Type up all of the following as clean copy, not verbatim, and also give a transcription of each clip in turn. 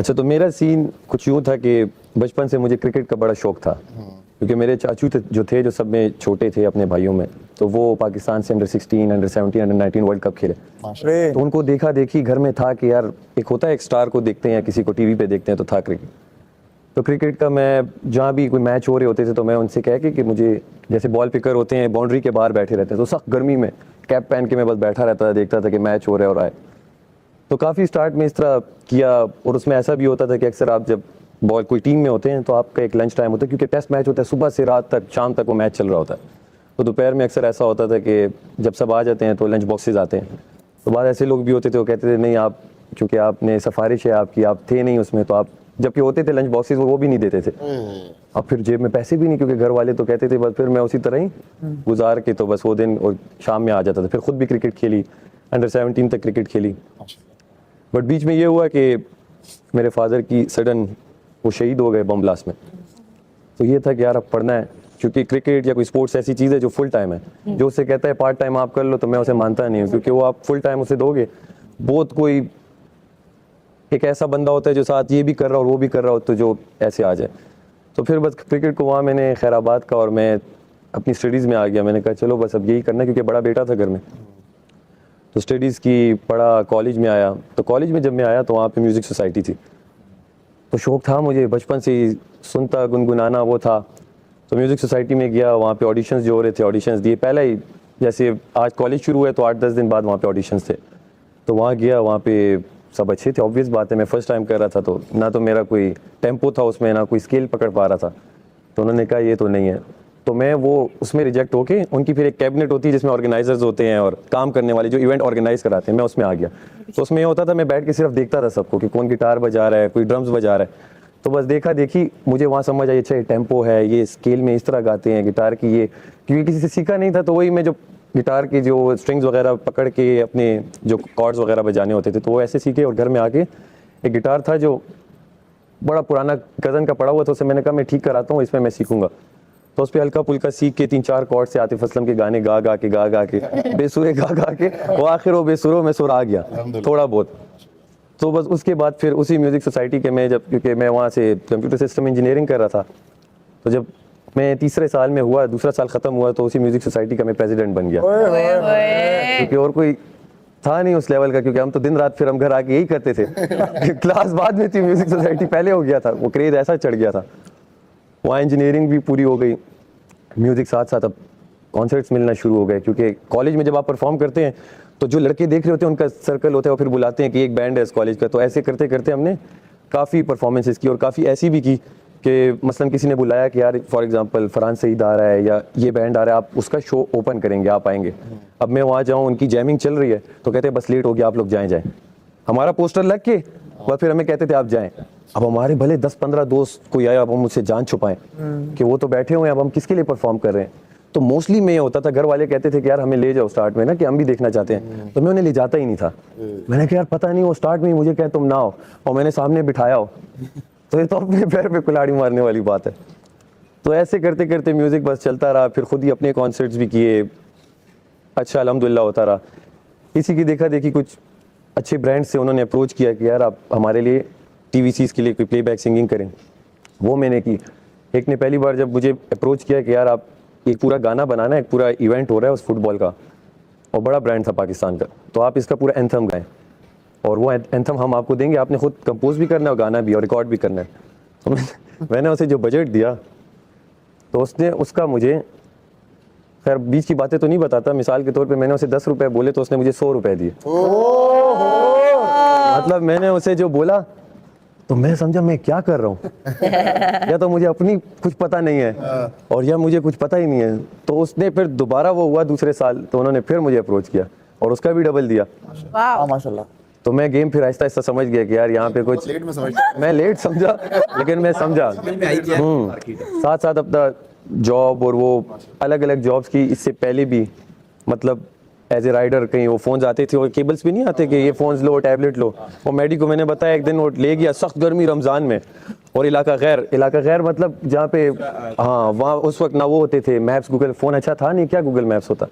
अच्छा, तो मेरा सीन कुछ यूँ था कि बचपन से मुझे क्रिकेट का बड़ा शौक था, क्योंकि मेरे चाचू जो थे, जो सब में छोटे थे अपने भाइयों में, तो वो पाकिस्तान से under 16, under 17, under 19 world cup खेले। तो उनको देखा देखी घर में था कि यार एक होता है, एक स्टार को देखते हैं या किसी को टीवी पे देखते हैं, तो था क्रिकेट। तो क्रिकेट का मैं जहाँ भी कोई मैच हो रहे होते थे तो मैं उनसे कह के कि मुझे, जैसे बॉल पिकर होते हैं बाउंड्री के बाहर बैठे रहते हैं, तो सख्त गर्मी में कैप पहन के मैं बस बैठा रहता था, देखता था कि मैच हो रहा है और आए। तो काफ़ी स्टार्ट में इस तरह किया, और उसमें ऐसा भी होता था कि अक्सर आप जब बॉल कोई टीम में होते हैं तो आपका एक लंच टाइम होता है, क्योंकि टेस्ट मैच होता है, सुबह से रात तक शाम तक वो मैच चल रहा होता है। तो दोपहर में अक्सर ऐसा होता था कि जब सब आ जाते हैं तो लंच बॉक्सेज आते हैं। तो बाद ऐसे लोग भी होते थे, वो कहते थे नहीं आप, क्योंकि आपने सिफारिश है आपकी, आप थे नहीं उसमें, तो आप जबकि होते थे लंच बॉक्सेज वो भी नहीं देते थे। अब फिर जेब में पैसे भी नहीं, क्योंकि घर वाले तो कहते थे, बस फिर मैं उसी तरह ही गुजार के तो बस वो दिन और शाम में आ जाता था। फिर खुद भी क्रिकेट खेली, अंडर 17 तक क्रिकेट खेली। बट बीच में ये हुआ कि मेरे फादर की सडन वो शहीद हो गए बम ब्लास्ट में। तो ये था कि यार अब पढ़ना है, क्योंकि क्रिकेट या कोई स्पोर्ट्स ऐसी चीज़ है जो फुल टाइम है। जो उससे कहता है पार्ट टाइम आप कर लो, तो मैं उसे मानता नहीं हूँ, क्योंकि वो आप फुल टाइम उसे दोगे, बहुत कोई एक ऐसा बंदा होता है जो साथ ये भी कर रहा हो और वो भी कर रहा हो, तो जो ऐसे आ जाए। तो फिर बस क्रिकेट को वहाँ मैंने खैराबाद का, और मैं अपनी स्टडीज़ में आ गया। मैंने कहा चलो बस अब यही करना है, क्योंकि बड़ा बेटा था घर में। तो स्टडीज़ की पढ़ा, कॉलेज में आया। तो कॉलेज में जब मैं आया तो वहाँ पे म्यूज़िक सोसाइटी थी। तो शौक़ था मुझे बचपन से ही, सुनता गुनगुनाना वो था। तो म्यूज़िक सोसाइटी में गया, वहाँ पे ऑडिशंस जो हो रहे थे, ऑडिशंस दिए। पहले ही जैसे आज कॉलेज शुरू हुआ तो 8-10 दिन बाद वहाँ पे ऑडिशंस थे। तो वहाँ गया, वहाँ पे सब अच्छे थे। ऑब्वियस बात है, मैं फर्स्ट टाइम कर रहा था, तो ना तो मेरा कोई टेम्पो था उसमें, ना कोई स्केल पकड़ पा रहा था। तो उन्होंने कहा ये तो नहीं है। तो मैं वो उसमें रिजेक्ट होके, उनकी फिर एक कैबिनेट होती है जिसमें ऑर्गेनाइजर्स होते हैं और काम करने वाले जो इवेंट ऑर्गेनाइज कराते हैं, मैं उसमें आ गया। तो उसमें ये होता था, मैं बैठ के सिर्फ देखता था सबको कि कौन गिटार बजा रहा है, कोई ड्रम्स बजा रहा है। तो बस देखा देखी मुझे वहाँ समझ आई, अच्छा ये टेम्पो है, ये स्केल में इस तरह गाते हैं गिटार की, ये क्योंकि किसी से सीखा नहीं था। तो वही मैं जो गिटार की जो स्ट्रिंग्स वगैरह पकड़ के अपने जो कॉर्ड्स वगैरह बजाने होते थे, तो वो ऐसे सीखे। और घर में आके एक गिटार था जो बड़ा पुराना कज़न का पड़ा हुआ था, उसे मैंने कहा मैं ठीक कराता हूँ, इसमें मैं सीखूंगा। तो उस पर हल्का फुल्का सीख के 3-4 कॉर्ड से आतिफ असलम के गाने गा गा के बेसुरे गा के वो आखिर वो बेसुरों में सुर आ गया थोड़ा बहुत। तो बस उसके बाद फिर उसी म्यूज़िक सोसाइटी के, मैं जब, क्योंकि मैं वहाँ से कंप्यूटर सिस्टम इंजीनियरिंग कर रहा था, तो जब मैं तीसरे साल में हुआ, दूसरा साल ख़त्म हुआ, तो उसी म्यूज़िक सोसाइटी का मैं प्रेसिडेंट बन गया। क्योंकि और कोई था नहीं उस लेवल का, क्योंकि हम तो दिन रात फिर हम घर आके यही करते थे। क्लास बाद में थी, म्यूज़िक सोसाइटी पहले हो गया था, वो क्रेज़ ऐसा चढ़ गया था। वहाँ इंजीनियरिंग भी पूरी हो गई, म्यूज़िक साथ साथ अब कॉन्सर्ट्स मिलना शुरू हो गए, क्योंकि कॉलेज में जब आप परफॉर्म करते हैं तो जो लड़के देख रहे होते हैं उनका सर्कल होता है, वो फिर बुलाते हैं कि एक बैंड है इस कॉलेज का। तो ऐसे करते करते हमने काफ़ी परफॉर्मेंसेस की, और काफ़ी ऐसी भी की कि मसलन किसी ने बुलाया कि यार फॉर एग्जांपल फरहान सईद आ रहा है या ये बैंड आ रहा है, आप उसका शो ओपन करेंगे, आप आएंगे। अब मैं वहाँ जाऊँ, उनकी जैमिंग चल रही है, तो कहते हैं बस लेट हो गया, आप लोग जाएँ। हमारा पोस्टर लग के और फिर हमें कहते थे आप जाएँ। अब हमारे भले 10-15 दोस्त कोई आया, अब हम मुझसे जान छुपाएं कि वो तो बैठे हुए हैं, अब हम किसके लिए परफॉर्म कर रहे हैं। तो मोस्टली में ये होता था, घर वाले कहते थे कि यार हमें ले जाओ स्टार्ट में ना, कि हम भी देखना चाहते हैं। तो मैं उन्हें ले जाता ही नहीं था। मैंने कहा यार पता नहीं, वो स्टार्ट में ही मुझे कहे तुम ना हो और मैंने सामने बिठाया हो, तो ये तो अपने पैर पे कुल्हाड़ी मारने वाली बात है। तो ऐसे करते करते म्यूज़िक बस चलता रहा। फिर खुद ही अपने कॉन्सर्ट्स भी किए, अच्छा अल्हम्दुलिल्लाह होता रहा। इसी की देखा देखी कुछ अच्छे ब्रांड से उन्होंने अप्रोच किया कि यार आप हमारे लिए TVCs के लिए कोई प्लेबैक सिंगिंग करें। वो मैंने की। एक ने पहली बार जब मुझे अप्रोच किया कि यार आप एक पूरा गाना बनाना है, एक पूरा इवेंट हो रहा है उस फुटबॉल का, और बड़ा ब्रांड था पाकिस्तान का, तो आप इसका पूरा एंथम गाएं और वो एंथम हम आपको देंगे, आपने खुद कंपोज भी करना है और गाना भी और रिकॉर्ड भी करना है। तो मैंने उसे जो बजट दिया, तो उसने उसका मुझे, खैर बीच की बातें तो नहीं बताता, मिसाल के तौर पे मैंने उसे 10 रुपये बोले तो उसने मुझे 100 रुपये दिए। मतलब मैंने उसे जो बोला तो मैं समझा मैं क्या कर रहा हूँ। या तो मुझे अपनी कुछ पता नहीं है और या मुझे कुछ पता ही नहीं है। तो उसने फिर दोबारा वो हुआ दूसरे साल, तो उन्होंने फिर मुझे अप्रोच किया और उसका भी डबल दिया। माशाल्लाह। तो मैं गेम फिर आहिस्ता आहिस्ता समझ गया कि यार यहाँ पे कुछ, मैं लेट समझा लेकिन मैं समझा। साथ साथ अपना जॉब और वो अलग अलग जॉब्स की, इससे पहले भी मतलब एज ए राइडर कहीं वो फ़ोन्स आते थे और केबल्स भी नहीं आते कि ये फ़ोन्स लो, टैबलेट लो। वो मेडी को मैंने बताया, एक दिन वो ले गया सख्त गर्मी रमज़ान में, और इलाका गैर मतलब जहाँ पे, हाँ वहाँ उस वक्त ना वो होते थे मैप्स, गूगल फ़ोन अच्छा था नहीं, क्या गूगल मैप्स होता।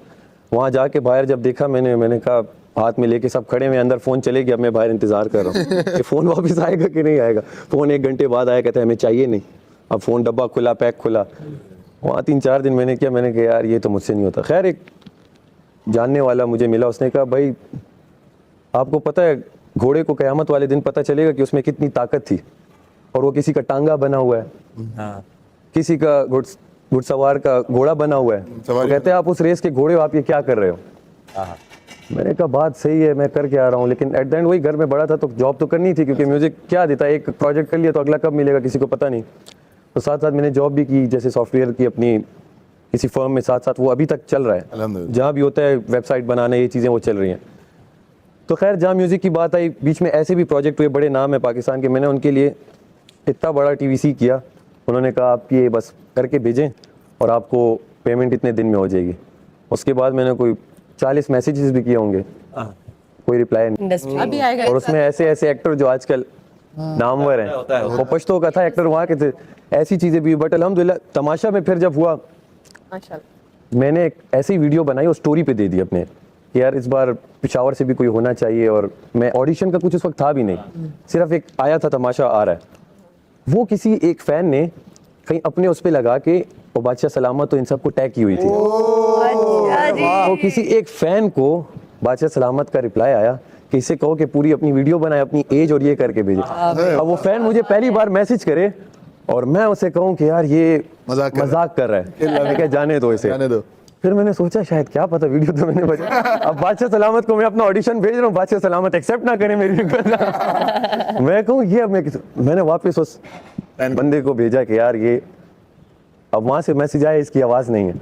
वहाँ जाके बाहर जब देखा मैंने कहा हाथ में लेके सब खड़े हुए, अंदर फ़ोन चले गया, अब मैं बाहर इंतज़ार कर रहा हूँ कि फ़ोन वापस आएगा कि नहीं आएगा। फ़ोन 1 घंटे बाद आया, कहता है हमें चाहिए नहीं। अब फ़ोन डब्बा खुला, पैक खुला। वहाँ 3-4 दिन मैंने कहा यार ये तो मुझसे नहीं होता। खैर एक जानने वाला मुझे मिला, उसने कहा भाई आपको पता है घोड़े को क़यामत वाले दिन पता चलेगा कि उसमें कितनी ताकत थी, और वो किसी का टांगा बना हुआ है, किसी का घुड़सवार का घोड़ा बना हुआ है। तो कहते हैं आप उस रेस के घोड़े हो, आप ये क्या कर रहे हो। मैंने कहा बात सही है, मैं करके आ रहा हूँ, लेकिन एट द एंड वही घर में बड़ा था तो जॉब तो करनी थी, क्योंकि म्यूजिक क्या देता है, एक प्रोजेक्ट कर लिया तो अगला कब मिलेगा किसी को पता नहीं। तो साथ साथ मैंने जॉब भी की, जैसे सॉफ्टवेयर की अपनी किसी फर्म में, साथ साथ वो अभी तक चल रहा है, जहाँ भी होता है वेबसाइट बनाना, ये चीज़ें वो चल रही हैं। तो खैर जहाँ म्यूज़िक की बात आई, बीच में ऐसे भी प्रोजेक्ट हुए, बड़े नाम है पाकिस्तान के, मैंने उनके लिए इतना बड़ा TVC किया, उन्होंने कहा आप ये बस करके भेजें और आपको पेमेंट इतने दिन में हो जाएगी। उसके बाद मैंने कोई 40 मैसेजेस भी किए होंगे, कोई रिप्लाई नहीं। अभी आएगा। और उसमें ऐसे ऐसे एक्टर जो आजकल नामवर हैं, वो पश्तो का था एक्टर वहाँ के थे, ऐसी चीज़ें भी। बट अल्हम्दुलिल्लाह तमाशा में फिर जब हुआ, माशाल्लाह, मैंने एक ऐसी वीडियो बनाई और स्टोरी पे दे दी अपने कि यार इस बार पेशावर से भी कोई होना चाहिए। और मैं ऑडिशन का कुछ उस वक्त था भी नहीं, सिर्फ एक आया था तमाशा आ रहा है। वो किसी एक फ़ैन ने कहीं अपने उस पर लगा के, और बादशाह सलामत तो इन सबको टैग की हुई थी। तो किसी एक फ़ैन को बादशाह सलामत का रिप्लाई आया कि इसे कहो कि पूरी अपनी वीडियो बनाए, अपनी एज और ये करके भेजे। अब वो फ़ैन मुझे पहली बार मैसेज करे और मैं उसे कहूँ कि यार ये मजाक कर रहा है, मैं क्या जाने दो इसे, जाने दो। फिर मैंने सोचा शायद क्या पता वीडियो तो मैंने बचा। अब बादशाह सलामत को मैं अपना ऑडिशन भेज रहा हूँ, बादशाह सलामत एक्सेप्ट ना करें मेरी रिक्वेस्ट। मैं कहूँ ये अब मैंने वापस उस बंदे को भेजा कि यार ये, अब वहाँ से मैसेज आया इसकी आवाज़ नहीं है।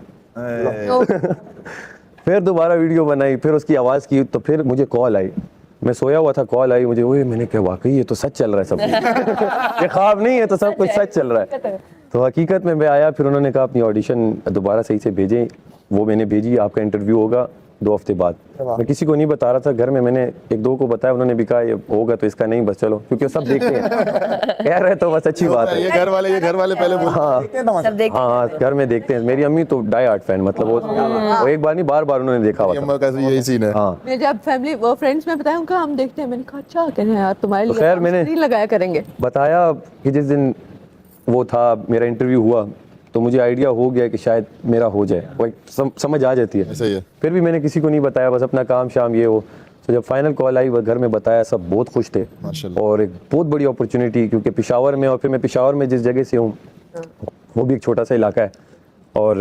फिर दोबारा वीडियो बनाई, फिर उसकी आवाज़ की, तो फिर मुझे कॉल आई, मैं सोया हुआ था, कॉल आई मुझे, वही मैंने कहा वाकई ये तो सच चल रहा है सब कुछ। ये ख्वाब नहीं है, तो सब कुछ सच चल रहा है। तो हकीकत में मैं आया, फिर उन्होंने कहा अपनी ऑडिशन दोबारा सही से भेजें। वो मैंने भेजी, आपका इंटरव्यू होगा 2 हफ्ते बाद। मैं किसी को नहीं बता रहा था, घर में मैंने 1-2 को बताया, उन्होंने भी कहा ये होगा तो इसका नहीं, बस चलो, क्योंकि वो सब देखते हैं। कह रहे तो बस अच्छी बात है, ये घर वाले पहले हाँ घर में देखते हैं। मेरी अम्मी तो डाई हार्ट फैन, मतलब वो एक बार नहीं बार उन्होंने देखा हुआ था। यही सीन है। हाँ मैं जब फैमिली वो फ्रेंड्स में बताया उनका हम देखते हैं, मैंने कहा अच्छा कहते हैं यार तुम्हारे लिए खैर मैंने नहीं लगाया करेंगे। बताया कि जिस दिन वो था मेरा इंटरव्यू हुआ, तो मुझे आइडिया हो गया कि शायद मेरा हो जाए, वो एक समझ आ जाती है। सही है। फिर भी मैंने किसी को नहीं बताया, बस अपना काम शाम ये हो। तो जब फाइनल कॉल आई, वो घर में बताया, सब बहुत खुश थे, और एक बहुत बड़ी अपॉर्चुनिटी, क्योंकि पेशावर में, और फिर मैं पेशावर में जिस जगह से हूँ वो भी एक छोटा सा इलाका है, और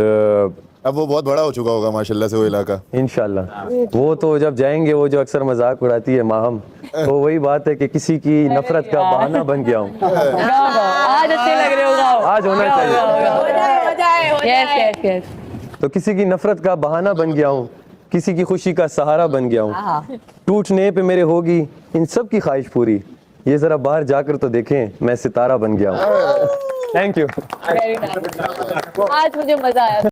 अब वो बहुत बड़ा हो चुका होगा माशाल्लाह से वो इलाका। इंशाल्लाह वो तो जब जाएंगे, वो जो अक्सर मजाक उड़ाती है माहम, तो वही बात है कि किसी की नफरत का बहाना बन गया हूँ। आज अच्छे लग रहे हो, आज होना चाहिए। तो किसी की नफरत का बहाना बन गया हूँ, किसी की खुशी का सहारा बन गया हूँ। टूटने पे मेरे होगी इन सब की ख्वाहिश पूरी, ये जरा बाहर जाकर तो देखें मैं सितारा बन गया हूँ। Thank you. आज मुझे मजा आया।